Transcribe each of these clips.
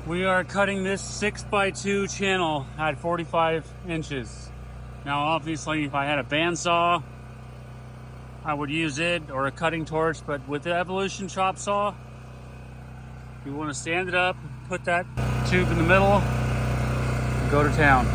We are cutting this 6x2 channel at 45 inches. Now obviously if I had a bandsaw, I would use it, or a cutting torch, but with the Evolution chop saw, you want to stand it up, put that tube in the middle, and go to town.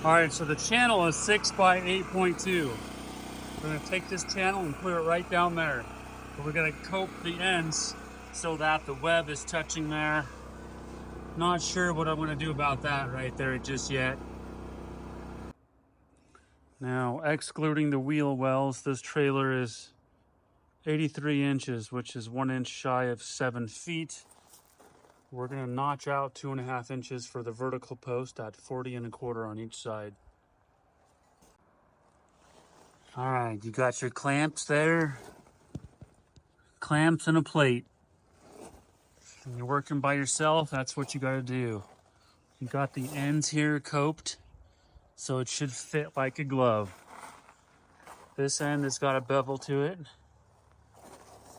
Alright, so the channel is 6 by 8.2. We're going to take this channel and put it right down there. But we're going to cope the ends so that the web is touching there. Not sure what I'm going to do about that right there just yet. Now, excluding the wheel wells, this trailer is 83 inches, which is 1 inch shy of 7 feet. We're going to notch out 2.5 inches for the vertical post at 40 1/4 on each side. All right, you got your clamps there. Clamps and a plate. When you're working by yourself, that's what you got to do. You got the ends here coped, so it should fit like a glove. This end has got a bevel to it.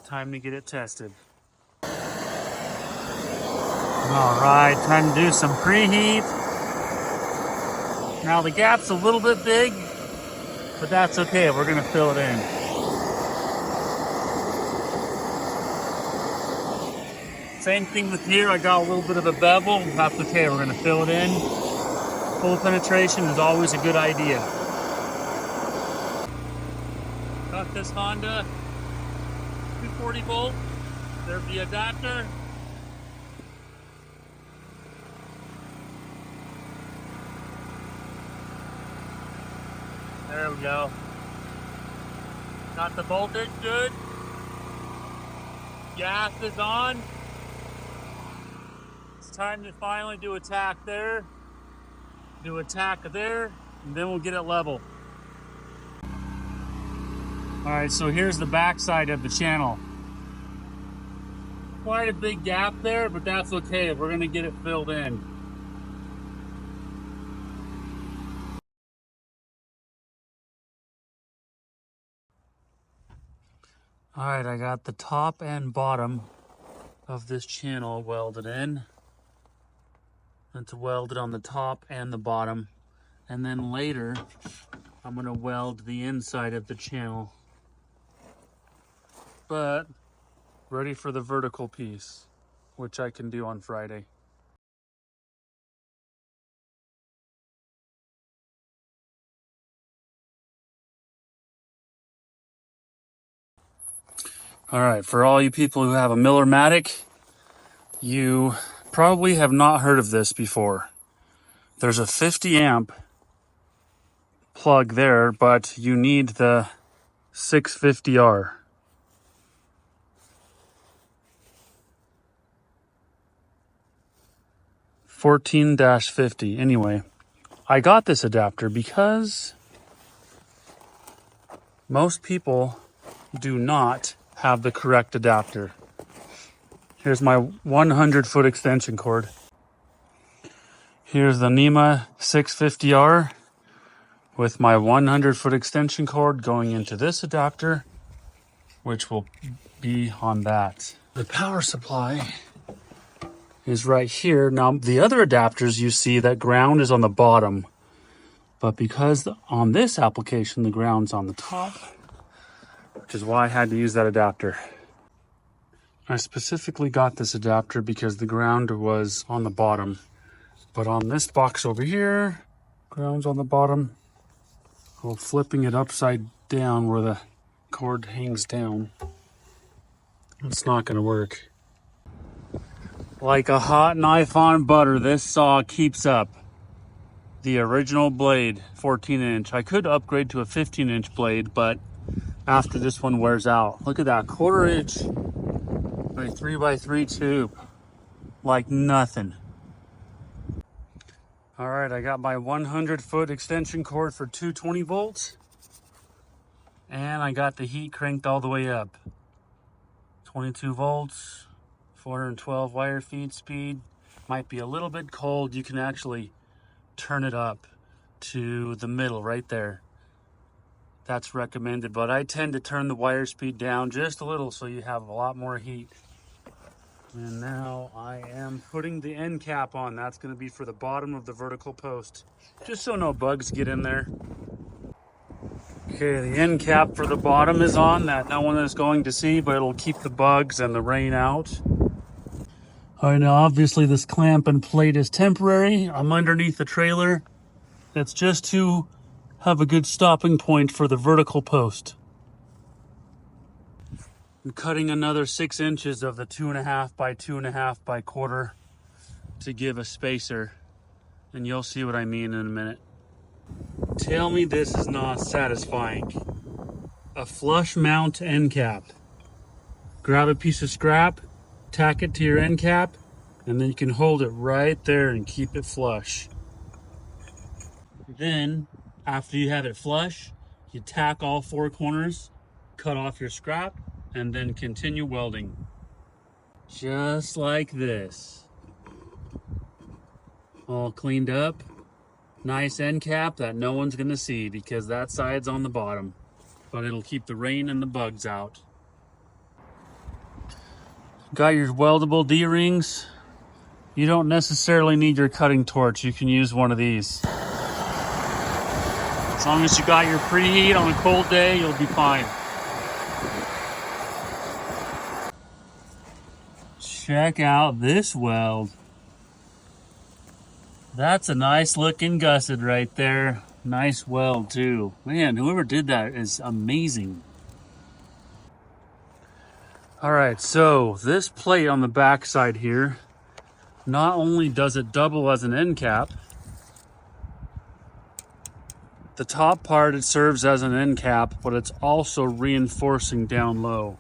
Time to get it tested. All right, time to do some preheat. Now the gap's a little bit big, but that's okay. We're gonna fill it in. Same thing with here. I got a little bit of a bevel. That's okay. We're gonna fill it in. Full penetration is always a good idea. Got this Honda 240 volt. There's the adapter. There we go. Got the voltage good. Gas is on. It's time to finally do a tack there. Do a tack there, and then we'll get it level. All right, so here's the back side of the channel. Quite a big gap there, but that's okay. We're gonna get it filled in. All right, I got the top and bottom of this channel welded in. It's welded on the top and the bottom. And then later, I'm gonna weld the inside of the channel. But ready for the vertical piece, which I can do on Friday. All right, for all you people who have a Miller-Matic, you probably have not heard of this before. There's a 50 amp plug there, but you need the 650R. (14-50). Anyway, I got this adapter because most people do not have the correct adapter. Here's my 100-foot extension cord. Here's the NEMA 650R with my 100-foot extension cord going into this adapter, which will be on that. The power supply is right here. Now, the other adapters you see, that ground is on the bottom, but because on this application the ground's on the top, which is why I had to use that adapter. I specifically got this adapter because the ground was on the bottom, but on this box over here, ground's on the bottom. Well, flipping it upside down where the cord hangs down, it's not going to work. Like a hot knife on butter, this saw keeps up. The original blade, 14 inch. I could upgrade to a 15 inch blade, but after this one wears out. Look at that, 1/4 inch by 3x3 tube. Like nothing. All right, I got my 100-foot extension cord for 220 volts. And I got the heat cranked all the way up. 22 volts, 412 wire feed speed. Might be a little bit cold. You can actually turn it up to the middle right there. That's recommended, but I tend to turn the wire speed down just a little so you have a lot more heat. And now I am putting the end cap on. That's going to be for the bottom of the vertical post, just so no bugs get in there. Okay, the end cap for the bottom is on, that no one is going to see, but it'll keep the bugs and the rain out. All right, now obviously this clamp and plate is temporary. I'm underneath the trailer. It's just to have a good stopping point for the vertical post. I'm cutting another 6 inches of the 2.5 by 2.5 by 1/4 to give a spacer, and you'll see what I mean in a minute. Tell me this is not satisfying. A flush mount end cap. Grab a piece of scrap, tack it to your end cap, and then you can hold it right there and keep it flush. Then, after you have it flush, you tack all 4 corners, cut off your scrap, and then continue welding. Just like this. All cleaned up. Nice end cap that no one's gonna see because that side's on the bottom, but it'll keep the rain and the bugs out. Got your weldable D-rings. You don't necessarily need your cutting torch. You can use one of these. As long as you got your preheat on a cold day, you'll be fine. Check out this weld. That's a nice looking gusset right there. Nice weld too. Man, whoever did that is amazing. All right, so this plate on the back side here, not only does it double as an end cap, the top part it serves as an end cap, but it's also reinforcing down low.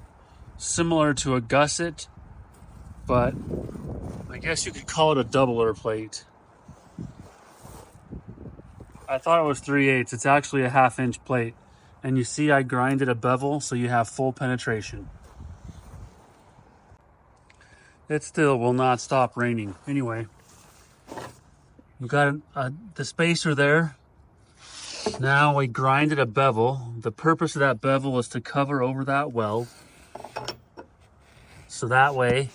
Similar to a gusset, but I guess you could call it a doubler plate. I thought it was 3/8. It's actually a 1/2 inch plate. And you see I grinded a bevel so you have full penetration. It still will not stop raining. Anyway, we've got the spacer there. Now we grinded a bevel. The purpose of that bevel is to cover over that weld. So that way,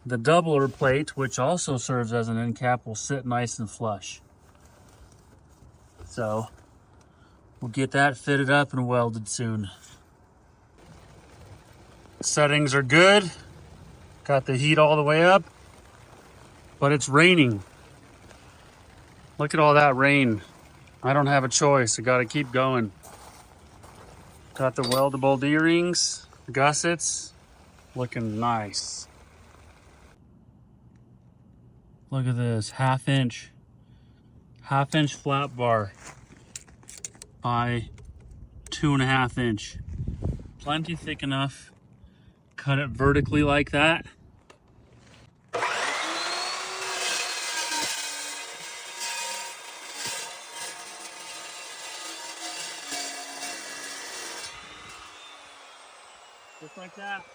the doubler plate, which also serves as an end cap, will sit nice and flush. So we'll get that fitted up and welded soon. Settings are good. Got the heat all the way up, but it's raining. Look at all that rain. I don't have a choice. I gotta keep going. Got the weldable D-rings, gussets, looking nice. Look at this, 1/2 inch flat bar by 2.5 inch. Plenty thick enough. Cut it vertically like that. Just like that.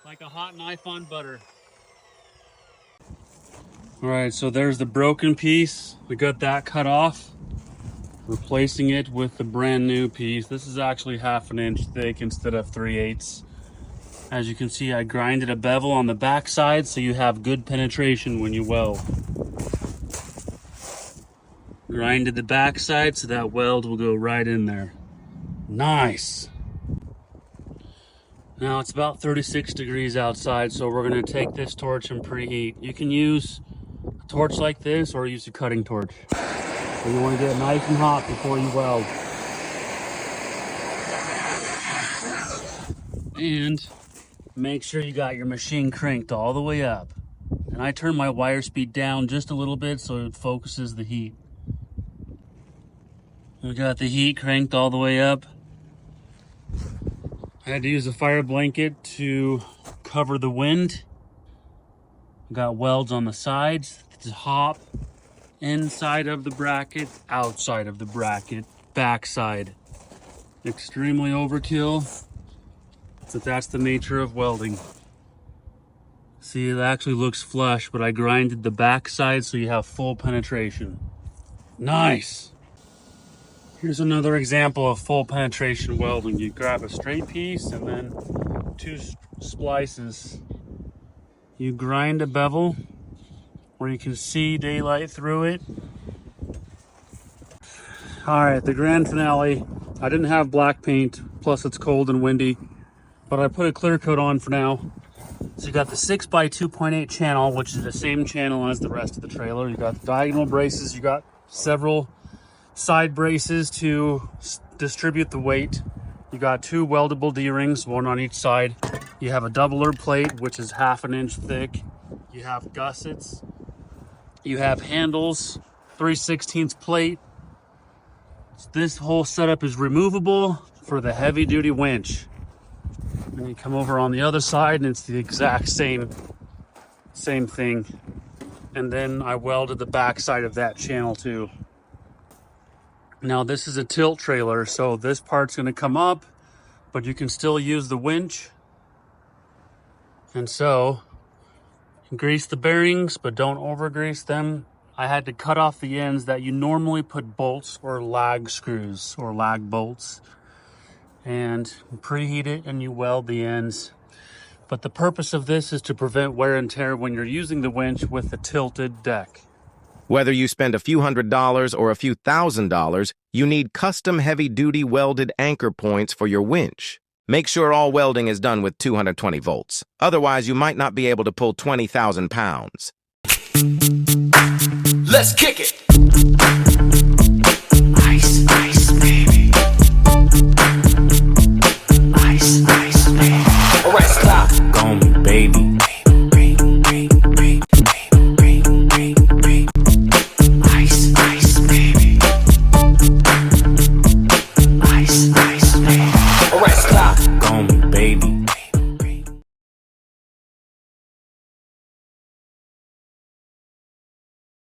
Like a hot knife on butter. All right, so there's the broken piece. We got that cut off. Replacing it with the brand new piece. This is actually 1/2 inch thick instead of 3/8. As you can see, I grinded a bevel on the back side so you have good penetration when you weld. Grinded the back side so that weld will go right in there. Nice. Now it's about 36 degrees outside, so we're gonna take this torch and preheat. You can use a torch like this or use a cutting torch. So you wanna get it nice and hot before you weld. And make sure you got your machine cranked all the way up. And I turn my wire speed down just a little bit so it focuses the heat. We got the heat cranked all the way up. I had to use a fire blanket to cover the wind. Got welds on the sides, the top, inside of the bracket, outside of the bracket, backside. Extremely overkill, but that's the nature of welding. See, it actually looks flush, but I grinded the backside so you have full penetration. Nice. Here's another example of full penetration welding. You grab a straight piece and then 2 splices. You grind a bevel where you can see daylight through it. All right, the grand finale. I didn't have black paint, plus it's cold and windy, but I put a clear coat on for now. So you got the 6x2.8 channel, which is the same channel as the rest of the trailer. You got the diagonal braces. You got several side braces to distribute the weight. You got 2 weldable D-rings, 1 on each side. You have a doubler plate, which is 1/2 inch thick. You have gussets. You have handles, 3/16 plate. This whole setup is removable for the heavy duty winch. And you come over on the other side and it's the exact same thing. And then I welded the back side of that channel too. Now this is a tilt trailer, so this part's gonna come up, but you can still use the winch. And so, grease the bearings, but don't over grease them. I had to cut off the ends that you normally put bolts or lag screws or lag bolts, and preheat it and you weld the ends. But the purpose of this is to prevent wear and tear when you're using the winch with the tilted deck. Whether you spend a few $100s or a few $1,000s, you need custom heavy-duty welded anchor points for your winch. Make sure all welding is done with 220 volts. Otherwise, you might not be able to pull 20,000 pounds. Let's kick it.